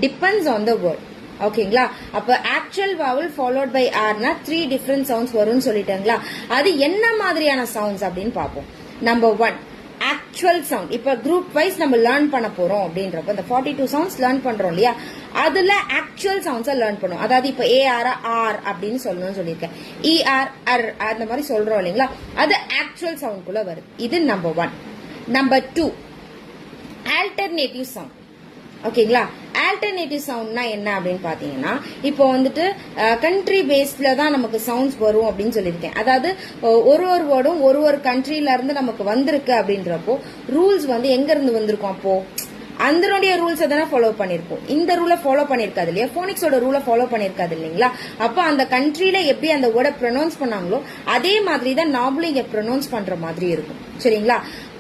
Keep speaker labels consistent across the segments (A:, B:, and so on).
A: depends on the word. ஓகேங்களா? அப்ப actual vowel followed by r னா 3 different sounds வரும்னு சொல்லிட்டேங்களா? அது என்ன மாதிரியான sounds அப்படின்னு பாப்போம். Number 1 actual sound. இப்ப group wise நம்ம learn பண்ண போறோம் அப்படின்றப்ப இந்த 42 sounds learn பண்றோம் இல்லையா? அதுல actual sounds learn பண்ணுவோம். அதாவது இப்ப AR R அப்படின்னு சொல்லணும்னு சொல்லியிருக்கேன். ER R அந்த மாதிரி சொல்றோம் இல்லைங்களா? அது actual sound குள்ள வருது. இது number 1. Number 2 alternative sound. ஓகேங்களா? ஆல்டர்னேட்டிவ் சவுண்ட்னா என்ன அப்படின்னு பாத்தீங்கன்னா இப்போ வந்துட்டு கண்ட்ரி பேஸ்ட்ல தான் நமக்கு சவுண்ட்ஸ் வரும் அப்படின்னு சொல்லியிருக்கேன். அதாவது ஒரு வேர்டும் ஒரு கண்ட்ரில இருந்து நமக்கு வந்திருக்கு அப்படின்றப்போ ரூல்ஸ் வந்து எங்க இருந்து வந்திருக்கும், அப்போ அதனுடைய ரூல்ஸ் தானே ஃபாலோ பண்ணிருப்போம். இந்த ரூலை ஃபாலோ பண்ணிருக்காது இல்லையா? போனிக்ஸோட ரூலை ஃபாலோ பண்ணிருக்காது இல்லைங்களா? அப்போ அந்த கண்ட்ரில எப்படி அந்த வேர்டை ப்ரொனவுன்ஸ் பண்ணாங்களோ அதே மாதிரி தான் நார்மலி இங்க ப்ரொனவுன்ஸ் பண்ற மாதிரி இருக்கும். சரிங்களா?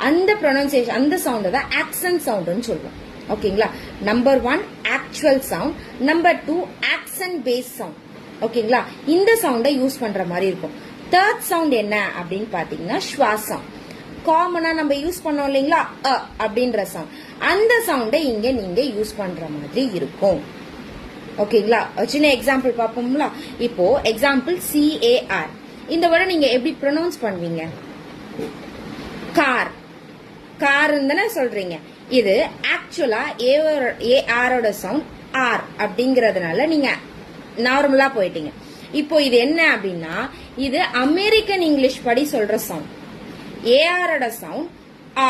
A: அந்த ப்ரொனவுன்சியேஷன் அந்த சவுண்ட் தான் ஆக்சன்ட் சவுண்ட்னு சொல்லுவோம். ஓகேங்களா? Number 1 actual sound, number 2 accent base sound. ஓகேங்களா? இந்த சவுண்டை யூஸ் பண்ற மாதிரி இருக்கும். தேர்ட் சவுண்ட் என்ன அப்படின்னு பாத்தீங்கன்னா ஸ்வாசம். காமனா நம்ம யூஸ் பண்ணோம் இல்லைங்களா அப்படின்ற சவுண்ட், அந்த சவுண்டை இங்க நீங்க யூஸ் பண்ற மாதிரி இருக்கும். ஓகேங்களா? சின்ன எக்ஸாம்பிள் பார்ப்போம்ல. இப்போ எக்ஸாம்பிள் CAR. இந்த வேர்டை நீங்க எப்படி ப்ரொனவுன்ஸ் பண்ணுவீங்க? கார் காருன்னு தானே சொல்றீங்க. இது ஆக்சுவலா ஏஆரோட சவுண்ட் ஆர் அப்படிங்கறதுனால நீங்க நார்மலா போயிட்டீங்க. இப்போ இது என்ன அப்படின்னா இது அமெரிக்கன் இங்கிலீஷ் படி சொல்ற சவுண்ட். ஏஆரோட சவுண்ட்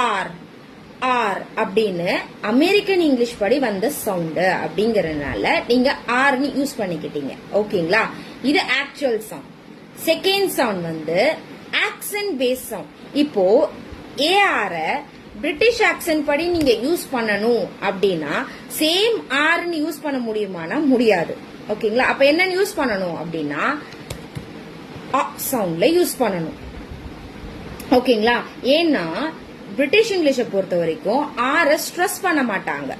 A: ஆர் ஆர் அப்படின்னு அமெரிக்கன் இங்கிலீஷ் படி வந்த சவுண்ட் அப்படிங்கறதுனால நீங்க ஆர்னு யூஸ் பண்ணிக்கிட்டீங்க. ஓகேங்களா? இது ஆக்சுவல் சவுண்ட். செகண்ட் சவுண்ட் வந்து ஆக்சன்ட் பேஸ் சவுண்ட். இப்போ ஏஆர பிரிட்டிஷ் ஆக்சன்ட் படி நீங்க யூஸ் பண்ணணும் அப்படின்னா சேம் ஆர்னு யூஸ் பண்ண முடியுமானா முடியாது. ஓகேங்களா? அப்ப என்ன யூஸ் பண்ணணும் அப்படின்னா சவுண்ட்ல யூஸ் பண்ணணும். ஓகேங்களா? ஏன்னா பிரிட்டிஷ் இங்கிலீஷை பொறுத்த வரைக்கும் ஆரை ஸ்ட்ரெஸ் பண்ண மாட்டாங்க.